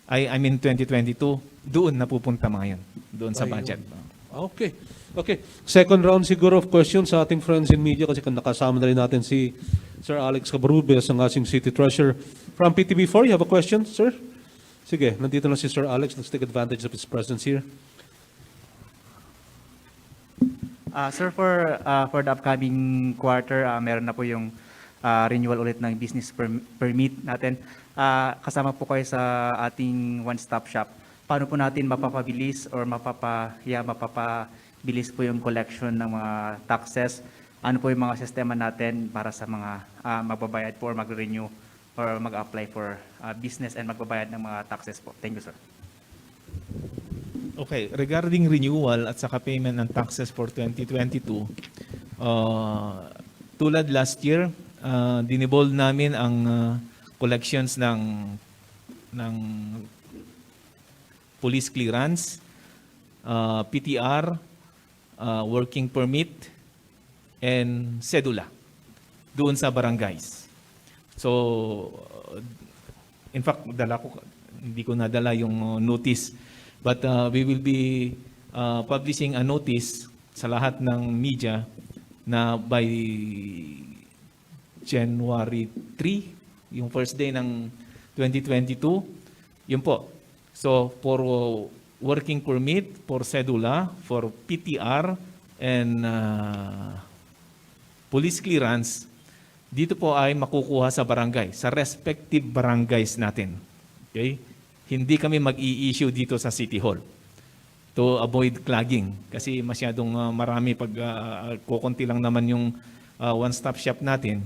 S13: 2022, doon napupunta mga yun, doon sa budget.
S7: Okay. Second round siguro of questions sa ating friends in media kasi nakasama na rin natin si Sir Alex Cabarrubes, ang ating City Treasurer. From PTV4, you have a question, sir? Sige, nandito na si Sir Alex. Let's take advantage of his presence here.
S12: Sir, for the upcoming quarter, meron na po yung renewal ulit ng business permit natin. Kasama po kayo sa ating one-stop shop. Paano po natin mapapabilis or mapapabilis po yung collection ng mga taxes? Ano po yung mga sistema natin para sa mga magbabayad po or mag-renew or mag-apply for business and magbabayad ng mga taxes po? Thank you, sir.
S13: Okay, regarding renewal at saka payment ng taxes for 2022, tulad last year, dinibold namin ang collections ng police clearance, PTR, working permit, and cedula doon sa barangays. So, in fact, hindi ko nadala yung notice. But we will be publishing a notice sa lahat ng media na by January 3, yung first day ng 2022, yun po. So for working permit, for cedula, for PTR, and police clearance, dito po ay makukuha sa barangay, sa respective barangays natin. Okay? Hindi kami mag-i-issue dito sa City Hall to avoid clogging kasi masyadong marami pag kukunti lang naman yung one-stop shop natin.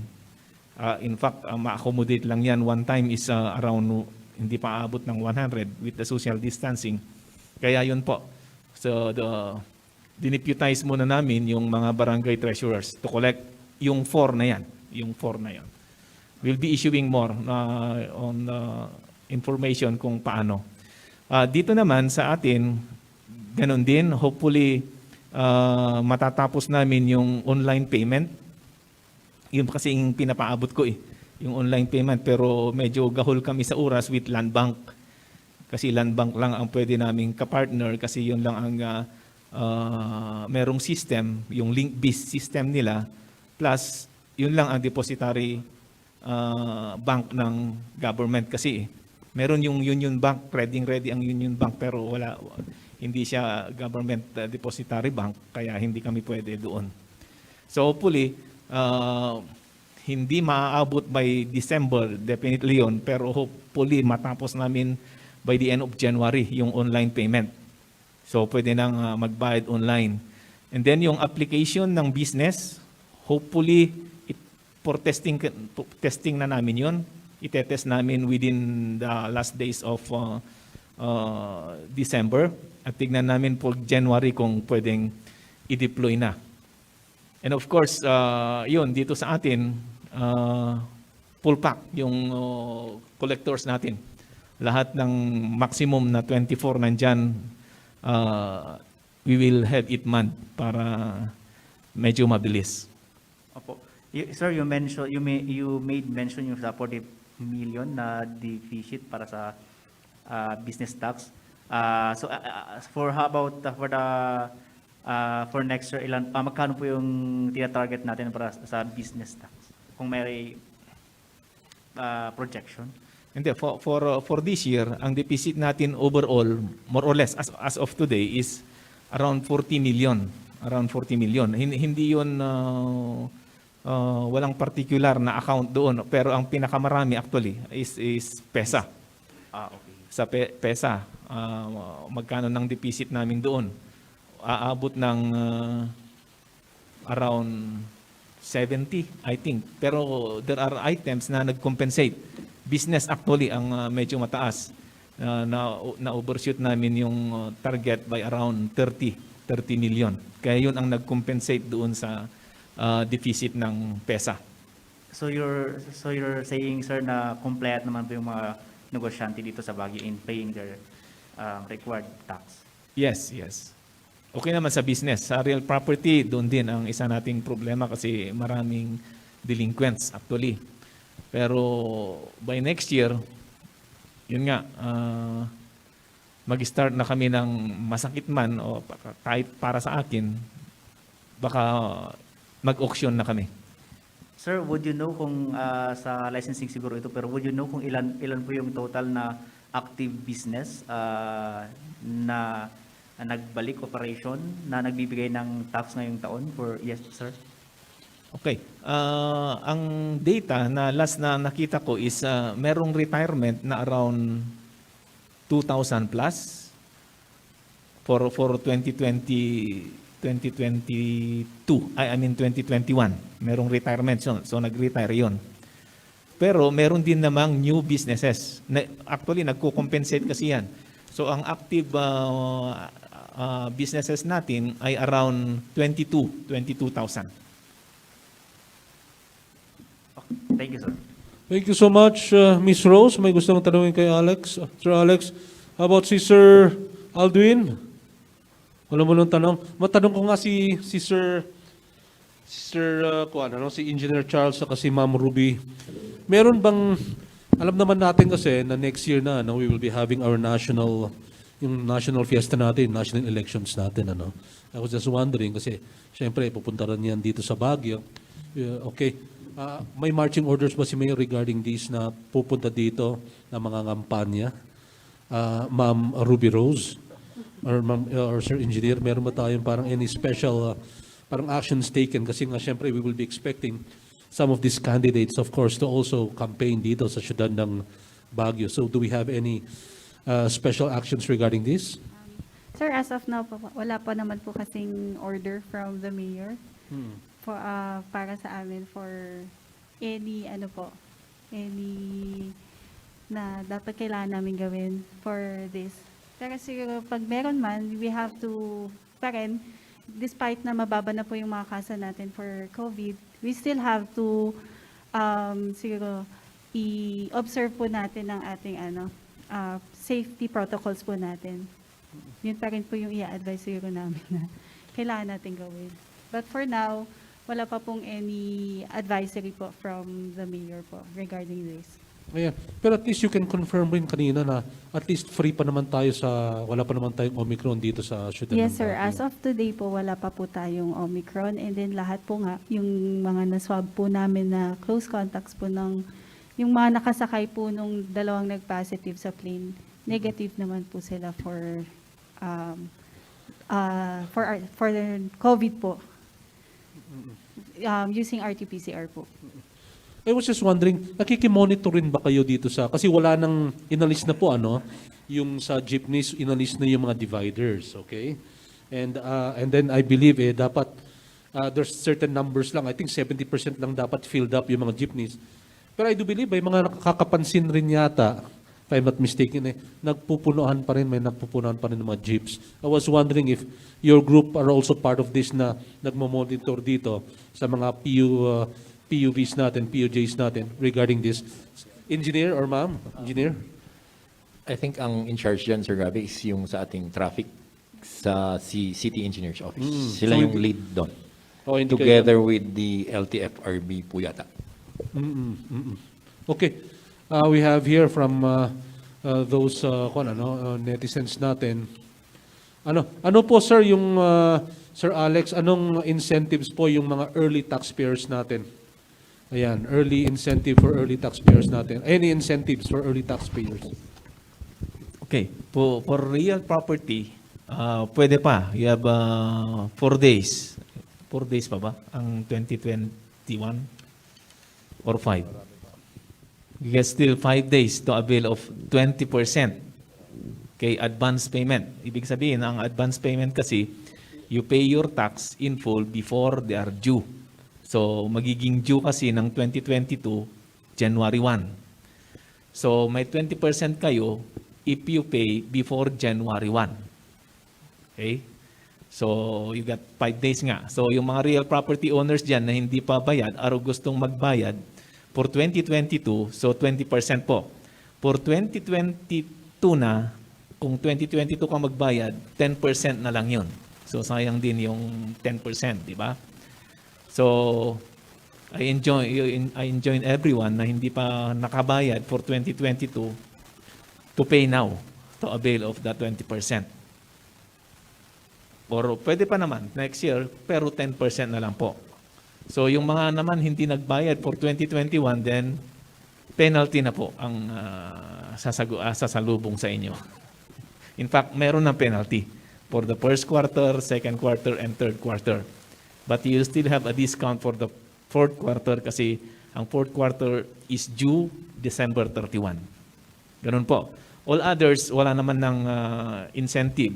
S13: In fact, ma-accommodate lang yan one time is around hindi pa aabot ng 100 with the social distancing. Kaya yun po. So, dineputize muna namin yung mga barangay treasurers to collect yung 4 na yan. Yung 4 na yan. We'll be issuing more on information kung paano. Dito naman sa atin, ganun din, hopefully matatapos namin yung online payment. Yun kasi yung pinapaabot ko yung online payment, pero medyo gahol kami sa oras with Land Bank. Kasi Land Bank lang ang pwede naming kapartner kasi yun lang ang merong system, yung link-based system nila, plus yun lang ang depository bank ng government kasi meron yung Union Bank, ready ang Union Bank, pero hindi siya government depository bank, kaya hindi kami pwede doon. So hopefully, hindi maaabot by December, definitely yun, pero hopefully matapos namin by the end of January yung online payment. So pwede nang magbayad online. And then yung application ng business, hopefully for testing na namin yun. Itetest namin within the last days of December at tignan namin for January kung pwedeng i-deploy na. And of course, yun, dito sa atin, full pack yung collectors natin. Lahat ng maximum na 24 nandyan, we will have it manned para medyo mabilis.
S12: Opo. Sir, you made mention yung sa 40 million na deficit para sa business tax. So for how about for the For next year, magkano po yung tina-target natin para sa business tax? Kung may projection?
S13: Hindi, for this year, ang deficit natin overall, more or less, as of today, is around 40 million. Around 40 million. Hindi yun, walang particular na account doon. Pero ang pinakamarami actually is PESA.
S12: Okay.
S13: Sa PESA, magkano ng deficit namin doon? Aabot ng around 70, I think. Pero there are items na nag-compensate. Business actually ang medyo mataas. Na overshoot namin yung target by around 30 million. Kaya yun ang nag-compensate doon sa deficit ng PESA.
S12: So you're saying, sir, na compliant naman po yung mga negosyante dito sa Baguio in paying their required tax?
S13: Yes. Okay naman sa business. Sa real property, doon din ang isa nating problema kasi maraming delinquents actually. Pero by next year, yun nga, mag-start na kami ng masakit man o kahit para sa akin, baka mag-auction na kami.
S12: Sir, would you know kung sa licensing siguro ito, pero would you know kung ilan po yung total na active business na nagbalik operation na nagbibigay ng tax ngayong taon for yes, sir?
S13: Okay. Ang data na last na nakita ko is merong retirement na around 2,000 plus for 2022. I mean 2021. Merong retirement. So nag-retire yon. Pero meron din namang new businesses. Actually, nagko-compensate kasi yan. So ang active businesses natin ay around 22,000.
S12: Thank you, sir.
S7: Thank you so much, Miss Rose. May gusto mong tanungin kay Alex. Sir Alex, how about si Sir Alduin? Wala mo nung tanong. Matanong ko nga si Engineer Charles at si Ma'am Ruby. Meron bang, alam naman natin kasi na next year na, we will be having our national fiesta natin, national elections natin. I was just wondering kasi syempre pupunta rin yan dito sa Baguio. Okay. May marching orders ba si Mayor regarding this na pupunta dito na mga kampanya? Ma'am Ruby Rose or Sir Engineer, meron ba tayong parang any special parang actions taken? Kasi nga syempre we will be expecting some of these candidates, of course, to also campaign dito sa syudad ng Baguio. So do we have any special actions regarding this?
S8: Sir, as of now, wala pa naman po kasing order from the mayor for, para sa amin for any na dapat kailangan namin gawin for this. Pero siguro pag meron man, we have to pa rin, despite na mababa na po yung mga kaso natin for COVID, we still have to siguro i-observe po natin ang ating safety protocols po natin. Yun pa rin po yung i-advise siguro namin na kailangan natin gawin. But for now, wala pa pong any advisory po from the mayor po regarding this.
S7: Ayan. Pero at least you can confirm rin kanina na at least free pa naman tayo wala pa naman tayong Omicron dito sa syudad ng
S8: Yes, sir.
S7: Baguio.
S8: As of today po, wala pa po tayong Omicron. And then lahat po nga, yung mga naswab po namin na close contacts po yung mga nakasakay po nung dalawang nag-positive sa plane, negative naman po sila for COVID po. Using RT-PCR po.
S7: I was just wondering, nakikimonitor rin ba kayo dito kasi wala nang inalis na po yung sa jeepneys, inalis na yung mga dividers, okay? And then I believe dapat there's certain numbers lang, I think 70% lang dapat filled up yung mga jeepneys. Pero I do believe may mga nakakapansin rin yata, if I'm not mistaken, nagpupunuan pa rin ng mga jeeps. I was wondering if your group are also part of this na nagmo-monitor dito sa mga PUVs natin, PUJs natin regarding this. Engineer or ma'am? Engineer?
S9: I think ang in charge dyan, Sir Gabi, is yung sa ating traffic sa City Engineer's Office. Sila
S7: So
S9: yung lead doon.
S7: Oh, hindi
S9: Together with the LTFRB po yata.
S7: Okay. We have here from those netizens natin. Ano po sir yung Sir Alex, anong incentives po yung mga early taxpayers natin? Ayan, early incentive for early taxpayers natin. Any incentives for early taxpayers?
S13: Okay, for real property, pwede pa. You have 4 days. 4 days pa ba? Ang 2021? Or 5? You get still 5 days to avail of 20%. Okay, advance payment. Ibig sabihin, ang advance payment kasi, you pay your tax in full before they are due. So, magiging due kasi ng 2022, January 1. So, may 20% kayo if you pay before January 1. Okay? So, you got 5 days nga. So, yung mga real property owners dyan na hindi pa bayad, araw gustong magbayad for 2022, so 20% po. For 2022 na, kung 2022 ka magbayad, 10% na lang yun. So, sayang din yung 10%, di ba? So, I enjoin everyone na hindi pa nakabayad for 2022 to pay now to avail of that 20%. Or pwede pa naman next year, pero 10% na lang po. So yung mga naman hindi nagbayad for 2021, then penalty na po ang sasalubong sa inyo. In fact, meron ng penalty for the first quarter, second quarter, and third quarter. But you still have a discount for the fourth quarter kasi ang fourth quarter is due December 31. Ganun po. All others, wala naman ng incentive.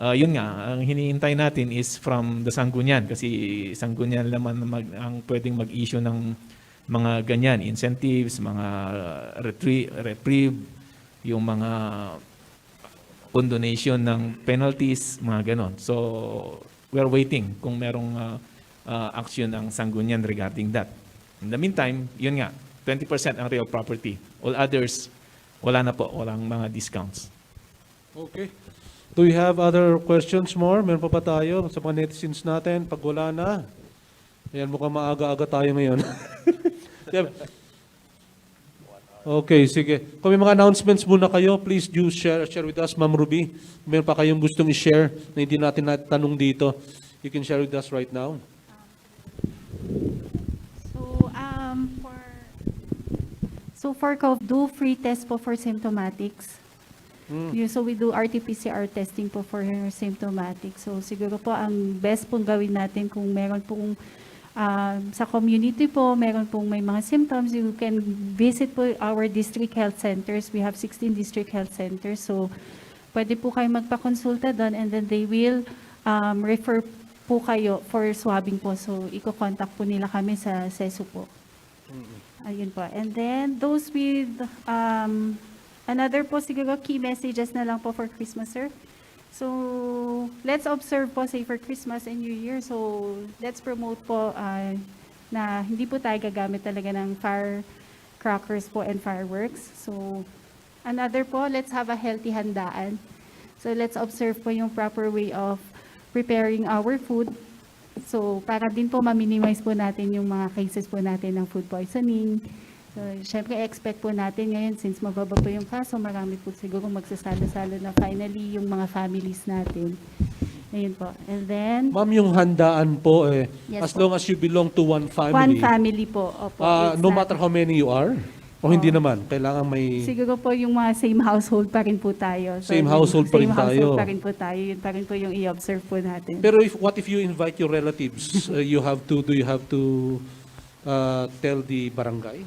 S13: Yun nga, ang hinihintay natin is from the Sangguniang kasi Sangguniang naman ang pwedeng mag-issue ng mga ganyan, incentives, mga reprieve, yung mga condonation ng penalties, mga ganon. So, we're waiting kung merong action ang Sangguniang regarding that. In the meantime, yun nga, 20% ang real property. All others, wala na po, walang mga discounts.
S7: Okay. Do we have other questions more? Meron pa tayo sa mga netizens natin? Pag wala na, ayan, mukhang maaga-aga tayo ngayon. Okay, sige. Kung may mga announcements muna kayo, please do share with us, Ma'am Ruby. Meron pa kayong gustong i-share na hindi natin natanong dito, you can share with us right now.
S8: So for COVID, do free test po for symptomatics. So we do RT-PCR testing po for symptomatics. So siguro po ang best pong gawin natin kung meron pong sa community po, meron pong may mga symptoms, you can visit po our district health centers. We have 16 district health centers. So pwede po kayo magpakonsulta doon and then they will refer po kayo for swabbing po. So i-contact po nila kami sa SESU po. Ayun po. And then those with another po siguro key messages na lang po for Christmas, sir. So let's observe po say for Christmas and New Year. So let's promote po na hindi po tayo gagamit talaga ng firecrackers po and fireworks. So another po, let's have a healthy handaan. So let's observe po yung proper way of preparing our food. So, para din po ma-minimize po natin yung mga cases po natin ng food poisoning. So, syempre, expect po natin ngayon, since mababa po yung kaso, marami po siguro magsasalo-salo na finally yung mga families natin. Ayun po. And then...
S7: Ma'am, yung handaan po,
S8: Yes
S7: as
S8: po.
S7: long as you belong to one family.
S8: One family po. Opo,
S7: No matter how many you are? O hindi naman? Kailangan may...
S8: Siguro po yung mga same household pa rin po tayo. So,
S7: Same household pa rin
S8: Same household
S7: tayo.
S8: pa rin po tayo. Yun pa rin po yung i-observe po natin.
S7: Pero what if you invite your relatives? Do you have to tell the barangay?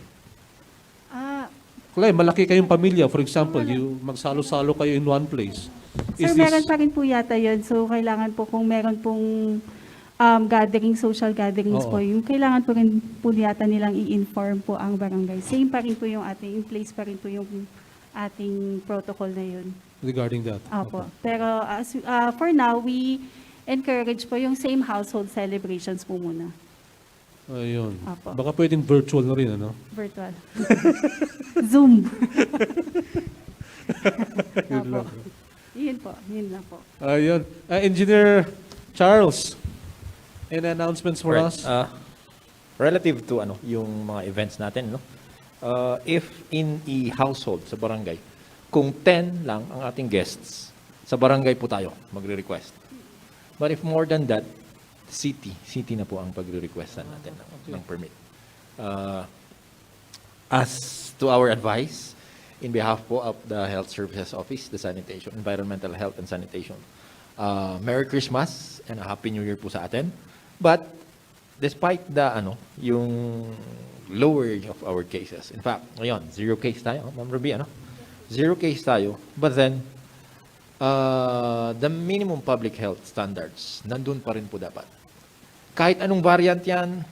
S7: Kaya malaki kayong pamilya, for example, you magsalo-salo kayo in one place.
S8: Sir, meron pa rin po yata yun. So, kailangan po kung meron pong gathering, social gatherings po, yung kailangan po rin po yata nilang i-inform po ang barangay. Same pa rin po yung ating, in place pa rin po yung ating protocol na yun.
S7: Regarding that?
S8: Opo. Pero for now, we encourage po yung same household celebrations po muna.
S7: Ayun.
S8: Opo.
S7: Baka pwedeng virtual na rin, ano?
S8: Virtual. Zoom. Opo. Yun po. Yun na po.
S7: Ayun. Engineer Charles, any announcements for us?
S9: Relative to yung mga events natin, no? If in a household sa barangay, kung 10 lang ang ating guests, Sa barangay po tayo magre-request. But if more than that, city na po ang pagre-requestan natin ng permit. As to our advice, in behalf po of the Health Services Office, the Sanitation, Environmental Health and Sanitation, Merry Christmas and a Happy New Year po sa atin. But despite the yung lowering of our cases, in fact, ngayon 0 case tayo, Ma'am Ruby, 0 case tayo, but then the minimum public health standards nandun pa rin po dapat. Kahit anong variant yan,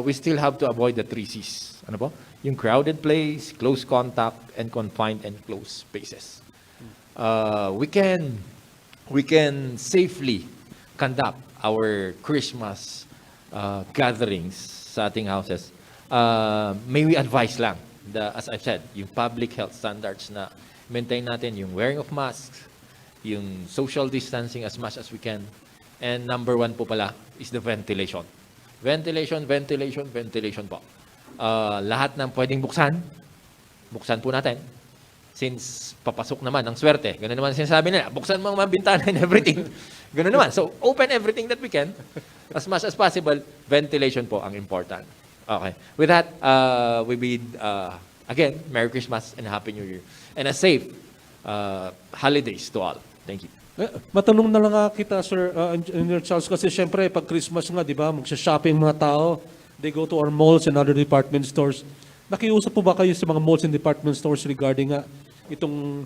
S9: we still have to avoid the 3 C's. Ano po? Yung crowded place, close contact, and confined and closed spaces. We can safely conduct our Christmas gatherings sa ating houses. May we advise lang, as I said, yung public health standards na maintain natin, yung wearing of masks, yung social distancing as much as we can, and number 1 po pala is the ventilation. Ventilation po. Lahat ng pwedeng buksan po natin. Since papasok naman ang swerte, gano'n naman sinasabi nila, buksan mo ang mga bintana and everything. Gano'n naman. So, open everything that we can. As much as possible, ventilation po ang important. Okay. With that, we bid, again, Merry Christmas and Happy New Year. And a safe holidays to all. Thank you.
S7: Matanong na lang kita, Sir Engineer Charles, kasi syempre, pag Christmas nga, di ba, magsha-shopping mga tao, they go to our malls and other department stores. Nakiusap po ba kayo sa mga malls and department stores regarding itong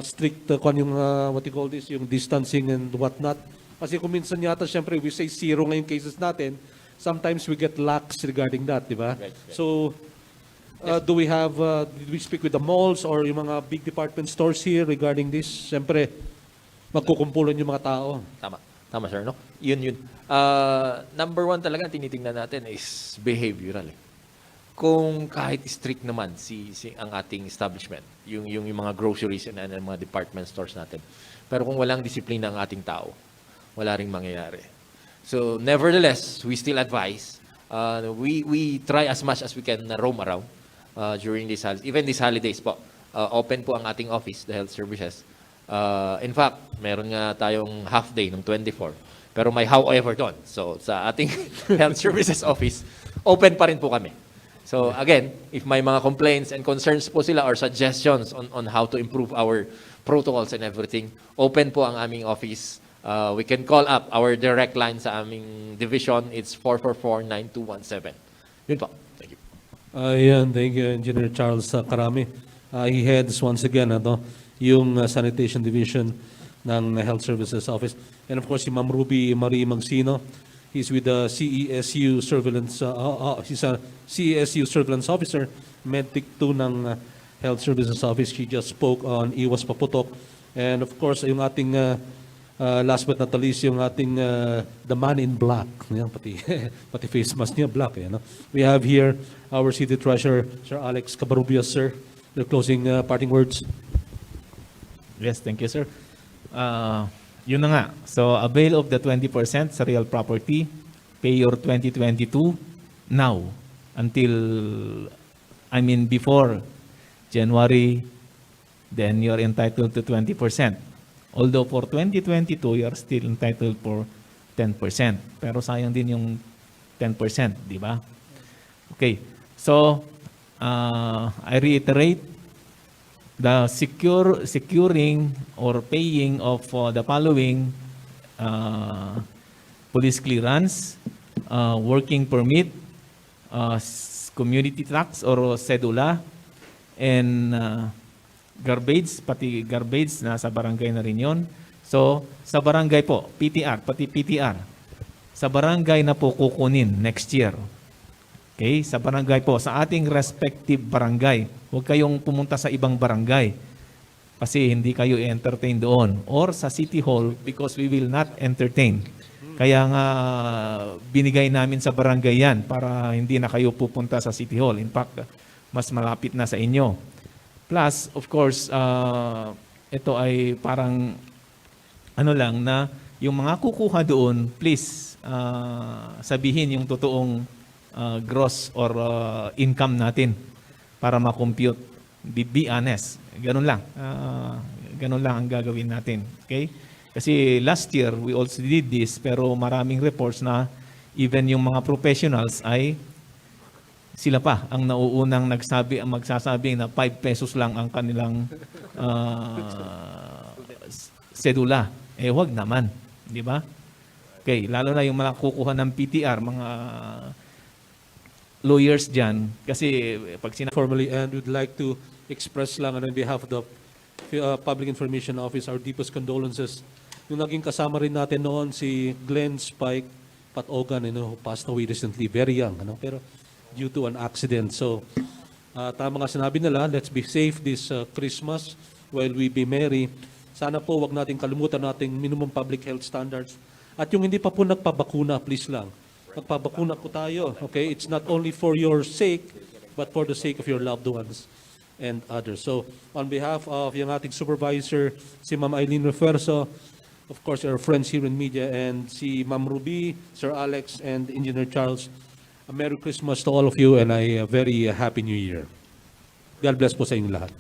S7: strict, what you call this, yung distancing and whatnot? Kasi kung minsan yata, syempre, we say 0 ngayong cases natin, sometimes we get lax regarding that, di ba?
S9: Right.
S7: So, did we speak with the malls or yung mga big department stores here regarding this? Syempre, magkukumpulan yung mga tao.
S9: Tama, sir, no? Yun. Number 1 talaga tinitingnan natin is behavioral. Kung kahit strict naman ang ating establishment, yung mga groceries and mga department stores natin. Pero kung walang disiplina ang ating tao, wala ring mangyayari. So, nevertheless, we still advise, we try as much as we can na roam around during these holidays po. Open po ang ating office, the health services. In fact, meron nga tayong half day ng 24. Pero may however doon. So, sa ating health services office, open pa rin po kami. So, again, if may mga complaints and concerns po sila or suggestions on how to improve our protocols and everything, open po ang aming office. We can call up our direct line sa aming division. It's 444-9217. Yun po. Thank you.
S7: Thank you, Engineer Charles Karami. He heads once again yung Sanitation Division ng Health Services Office. And of course, si Ma'am Ruby Marie Magsino, he's with the CESU Surveillance, he's a CESU Surveillance Officer, Medtic 2 ng Health Services Office. She just spoke on Iwas Paputok. And of course, yung ating, last but not the least, yung ating the man in black. Yan, pati face mask niya, black. We have here our City Treasurer, Sir Alex Cabarubias, sir. The closing parting words.
S13: Yes, thank you, sir. Yun na nga. So, avail of the 20% sa real property, pay your 2022 now until, before January, then you're entitled to 20%. Although for 2022, you're still entitled for 10%. Pero sayang din yung 10%, di ba? Okay. So, I reiterate, the securing or paying of the following police clearance, working permit, community tax or cedula, and garbage, pati garbage nasa barangay na rin yun. So, sa barangay po, pati PTR, sa barangay na po kukunin next year. Okay, sa barangay po, sa ating respective barangay. Huwag kayong pumunta sa ibang barangay kasi hindi kayo entertain doon. Or sa City Hall because we will not entertain. Kaya nga binigay namin sa barangay yan para hindi na kayo pupunta sa City Hall. In fact, mas malapit na sa inyo. Plus, of course, ito ay parang lang na yung mga kukuha doon, please sabihin yung totoong gross or income natin para ma-compute. Be honest. Ganun lang. Ganun lang ang gagawin natin. Okay? Kasi last year, we also did this, pero maraming reports na even yung mga professionals ay sila pa ang nauunang magsasabi na 5 pesos lang ang kanilang sedula. Wag naman. Di ba? Okay, lalo na yung mga kukuha ng PTR, mga lawyers dyan. Kasi pag
S7: Formally, and would like to express lang on behalf of the Public Information Office our deepest condolences. Yung naging kasama rin natin noon si Glenn Spike Patogan, who passed away recently, very young, pero due to an accident. So, tama nga sinabi nila, let's be safe this Christmas while we be merry. Sana po wag natin kalimutan nating minimum public health standards. At yung hindi pa po nagpabakuna, please lang. Magpabakuna po tayo. Okay? It's not only for your sake, but for the sake of your loved ones and others. So, on behalf of yung ating supervisor, si Ma'am Eileen Refuerzo, of course, our friends here in media, and si Ma'am Ruby, Sir Alex, and Engineer Charles, a Merry Christmas to all of you and a very Happy New Year. God bless po sa inyong lahat.